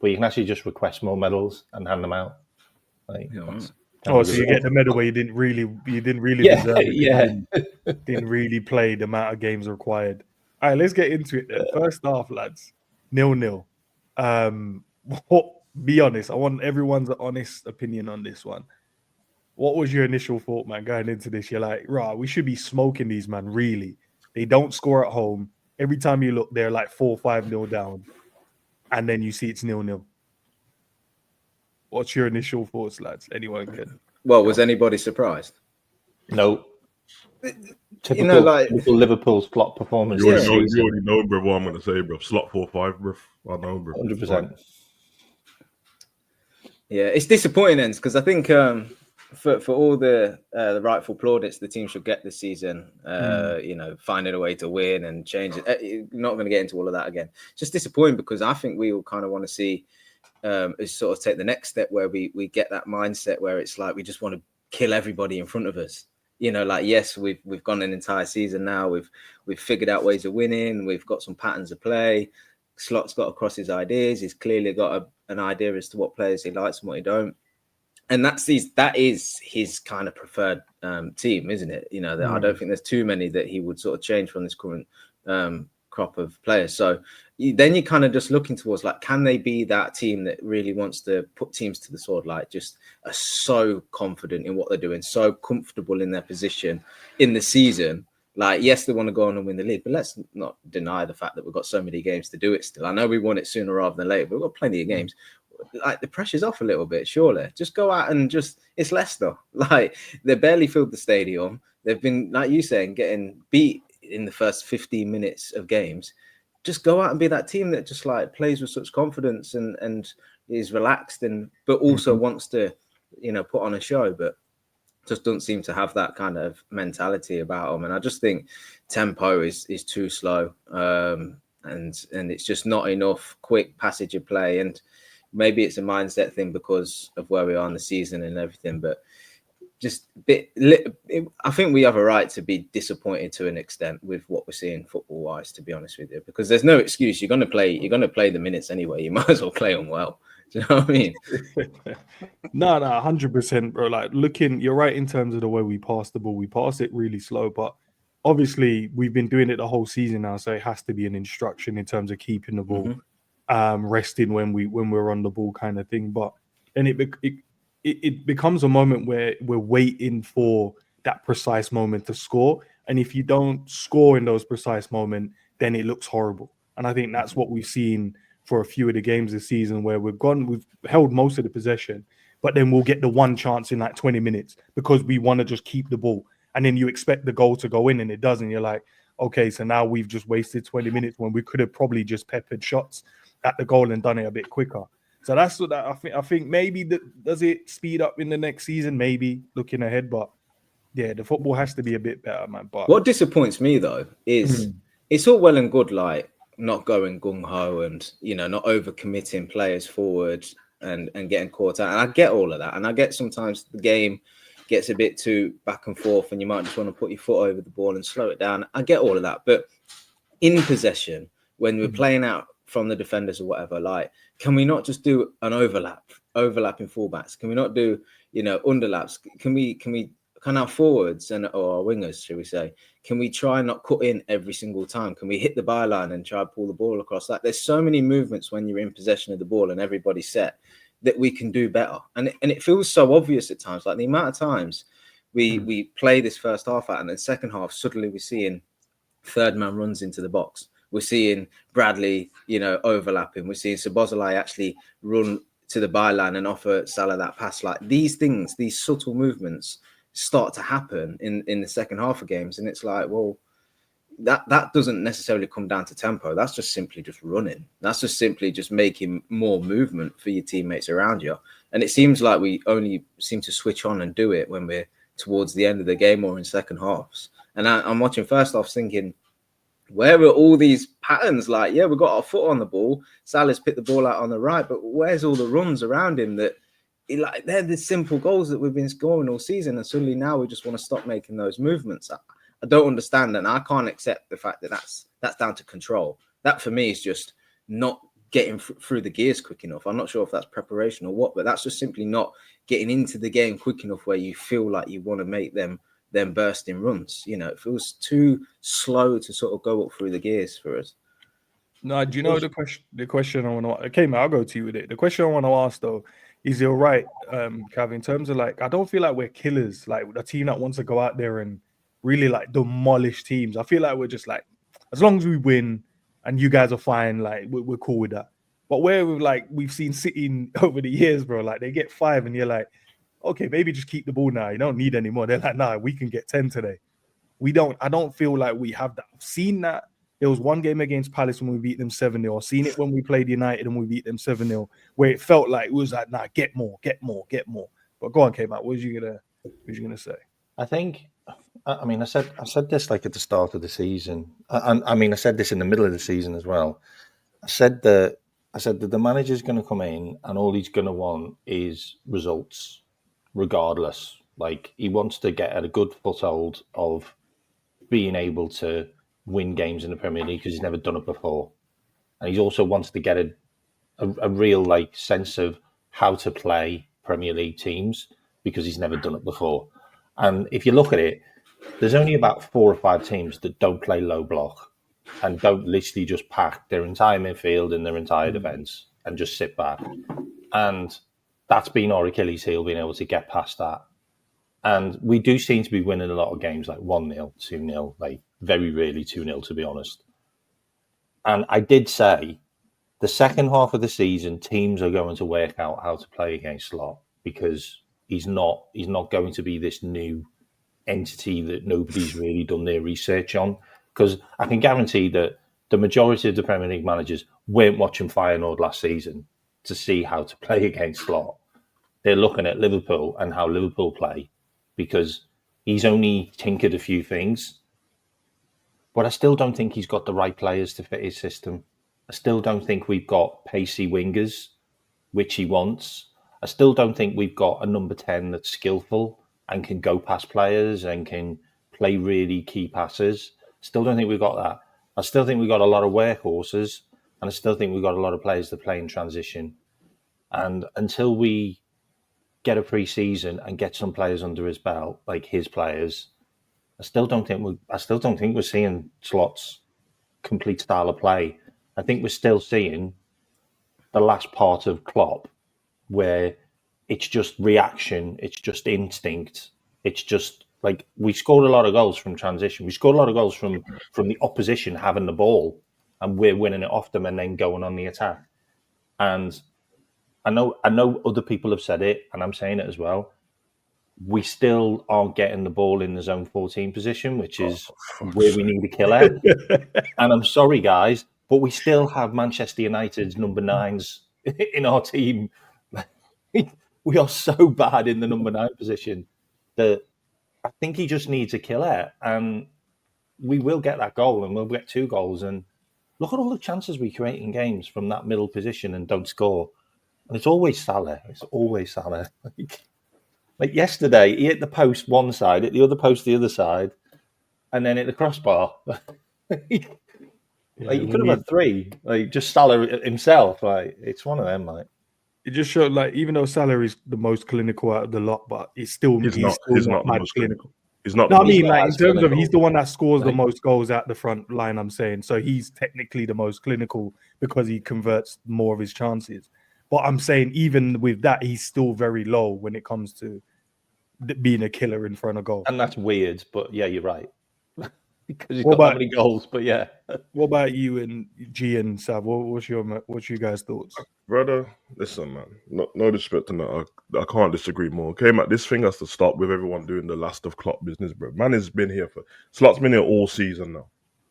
but you can actually just request more medals and hand them out. Like, so you get the medal where you didn't really deserve it. You didn't really play the amount of games required. All right, let's get into it then. First off, lads, 0-0. Be honest. I want everyone's honest opinion on this one. What was your initial thought, man, going into this? You're like, right, we should be smoking these, man, really. They don't score at home. Every time you look, they're like 4-5-0 down. And then you see it's 0-0. What's your initial thoughts, lads? Anyone can. Well, was anybody surprised? No. Typical Liverpool's flop performance. You already know, bro, what I'm going to say, bro. Slot 4-5, bro. I know, bro. 100%. Yeah, it's disappointing, Endz, because I think for all the rightful plaudits the team should get this season, finding a way to win and change it. You're not going to get into all of that again. It's just disappointing because I think we all kind of want to see is sort of take the next step where we get that mindset where it's like we just want to kill everybody in front of us. Like, yes, we've gone an entire season now. We've figured out ways of winning. We've got some patterns of play. Slot's got across his ideas. He's clearly got an idea as to what players he likes and what he don't. And that is his kind of preferred team, isn't it? I don't think there's too many that he would sort of change from this current crop of players. So then you're kind of just looking towards, like, can they be that team that really wants to put teams to the sword, like just are so confident in what they're doing, so comfortable in their position in the season. Like, yes, they want to go on and win the league, but let's not deny the fact that we've got so many games to do it still. I know we want it sooner rather than later, but we've got plenty of games. Like, the pressure's off a little bit, surely. Just go out and it's Leicester. Like, they barely filled the stadium. They've been, like you saying, getting beat in the first 15 minutes of games. Just go out and be that team that just like plays with such confidence and is relaxed but also wants to, put on a show, but just don't seem to have that kind of mentality about them. And I just think tempo is too slow. And it's just not enough quick passage of play. And maybe it's a mindset thing because of where we are in the season and everything, but I think we have a right to be disappointed to an extent with what we're seeing football wise, to be honest with you, because there's no excuse. You're going to play the minutes anyway. You might as well play them well. Do you know what I mean? No, 100%, bro. Like, you're right in terms of the way we pass the ball. We pass it really slow, but obviously we've been doing it the whole season now, so it has to be an instruction in terms of keeping the ball, resting when we're on the ball, kind of thing. But then it becomes a moment where we're waiting for that precise moment to score, and if you don't score in those precise moments, then it looks horrible. And I think that's what we've seen for a few of the games this season, where we've held most of the possession, but then we'll get the one chance in like 20 minutes because we want to just keep the ball. And then you expect the goal to go in and it doesn't. You're like, okay, so now we've just wasted 20 minutes when we could have probably just peppered shots at the goal and done it a bit quicker. So that's what I think maybe does it speed up in the next season? Maybe, looking ahead, but yeah, the football has to be a bit better, man. But what disappoints me though is it's all well and good, like not going gung ho and not overcommitting players forward and getting caught out. And I get all of that, and I get sometimes the game gets a bit too back and forth, and you might just want to put your foot over the ball and slow it down. I get all of that, but in possession, when we're playing out from the defenders or whatever, like, can we not just do an overlapping fullbacks? Can we not do, underlaps? Can our forwards or our wingers, should we say, can we try and not cut in every single time? Can we hit the byline and try to pull the ball across? Like, there's so many movements when you're in possession of the ball and everybody's set that we can do better. And it feels so obvious at times, like the amount of times we play this first half out and then second half, suddenly we're seeing third man runs into the box. We're seeing Bradley, overlapping. We're seeing Szoboszlai actually run to the byline and offer Salah that pass. Like, these things, these subtle movements start to happen in the second half of games. And it's like, well, that doesn't necessarily come down to tempo. That's just simply just running. That's just simply just making more movement for your teammates around you. And it seems like we only seem to switch on and do it when we're towards the end of the game or in second halves. And I'm watching first half thinking, where are all these patterns? Like, yeah, we've got our foot on the ball. Salah's picked the ball out on the right, but where's all the runs around him that, like, they're the simple goals that we've been scoring all season, and suddenly now we just want to stop making those movements. I don't understand, and I can't accept the fact that that's down to control. That for me is just not getting through the gears quick enough. I'm not sure if that's preparation or what, but that's just simply not getting into the game quick enough where you feel like you want to make them bursting runs. You know, it feels too slow to sort of go up through the gears for us. No, do you know the question? The question I want to. Okay, man, I'll go to you with it. The question I want to ask though is, you're right, Cav. In terms of like, I don't feel like we're killers, like a team that wants to go out there and really like demolish teams. I feel like we're just like, as long as we win and you guys are fine, like we're cool with that. But where we've seen City over the years, bro, like they get 5 and you're like, okay, maybe just keep the ball now. You don't need any more. They're like, nah, we can get 10 today. I don't feel like we have that. I've seen that. There was one game against Palace when we beat them 7-0. I've seen it when we played United and we beat them 7-0, where it felt like it was like, nah, get more. But go on, K-Matt, what was you gonna say? I think, I mean, I said this like at the start of the season. I mean, I said this in the middle of the season as well. I said that the manager's going to come in and all he's going to want is results, regardless. Like, he wants to get at a good foothold of being able to win games in the Premier League because he's never done it before. And he also wants to get a real like sense of how to play Premier League teams because he's never done it before. And if you look at it, there's only about 4 or 5 teams that don't play low block and don't literally just pack their entire midfield and their entire defence and just sit back. And that's been our Achilles heel, being able to get past that. And we do seem to be winning a lot of games, like 1-0, 2-0, like very rarely 2-0, to be honest. And I did say the second half of the season, teams are going to work out how to play against Slot because he's not going to be this new entity that nobody's really done their research on. Because I can guarantee that the majority of the Premier League managers weren't watching Feyenoord last season to see how to play against Slot. They're looking at Liverpool and how Liverpool play because he's only tinkered a few things. But I still don't think he's got the right players to fit his system. I still don't think we've got pacey wingers, which he wants. I still don't think we've got a number 10 that's skillful and can go past players and can play really key passes. Still don't think we've got that. I still think we've got a lot of workhorses, and I still think we've got a lot of players that play in transition. And until we get a pre-season and get some players under his belt, like his players, I still don't think we're seeing Slot's complete style of play. I think we're still seeing the last part of Klopp, where it's just reaction, it's just instinct, it's just like we scored a lot of goals from transition. We scored a lot of goals from the opposition having the ball, and we're winning it off them and then going on the attack. And I know other people have said it, and I'm saying it as well. We still aren't getting the ball in the zone 14 position, which is where we need a killer. And I'm sorry, guys, but we still have Manchester United's number 9s in our team. We are so bad in the number 9 position that I think he just needs a killer, and we will get that goal, and we'll get 2 goals. And look at all the chances we create in games from that middle position and don't score. And it's always Salah. Like yesterday, he hit the post one side, hit the other post the other side, and then hit the crossbar. He could have had 3. Like just Salah himself. Like it's one of them. Like it just showed, like, even though Salah is the most clinical out of the lot, but he's still not the most clinical. He's not. No, I mean, like in terms of he's the one that scores the Like, most goals at the front line. I'm saying so he's technically the most clinical because he converts more of his chances. But I'm saying even with that, he's still very low when it comes to being a killer in front of goal. and that's weird, but yeah, you're right. Because he's got that many goals, but yeah. What about you and G and Sav? What's you guys' thoughts? Brother, listen, man. No disrespect to that. I can't disagree more. Okay, man, this thing has to stop with everyone doing the last of Klopp business, bro. Man has been here Slot's been here all season now.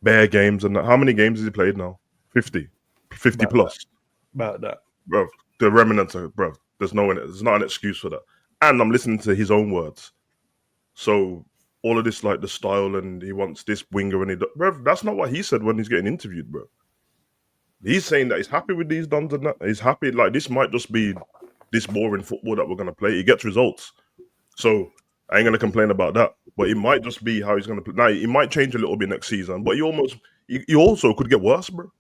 Bare games and that. How many games has he played now? 50 about plus. About that. Bro, the remnants of bro. There's not an excuse for that. And I'm listening to his own words. So all of this, like the style, and he wants this winger, and bro, that's not what he said when he's getting interviewed, bro. He's saying that he's happy with these dons and that. He's happy, like this might just be this boring football that we're gonna play. He gets results, so I ain't gonna complain about that. But it might just be how he's gonna play. Now, it might change a little bit next season, but you also could get worse, bro.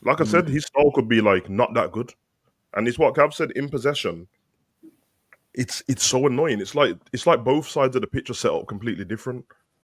Like I said, his style could be like not that good, and it's what Gav said in possession. It's so annoying. It's like both sides of the pitch are set up completely different.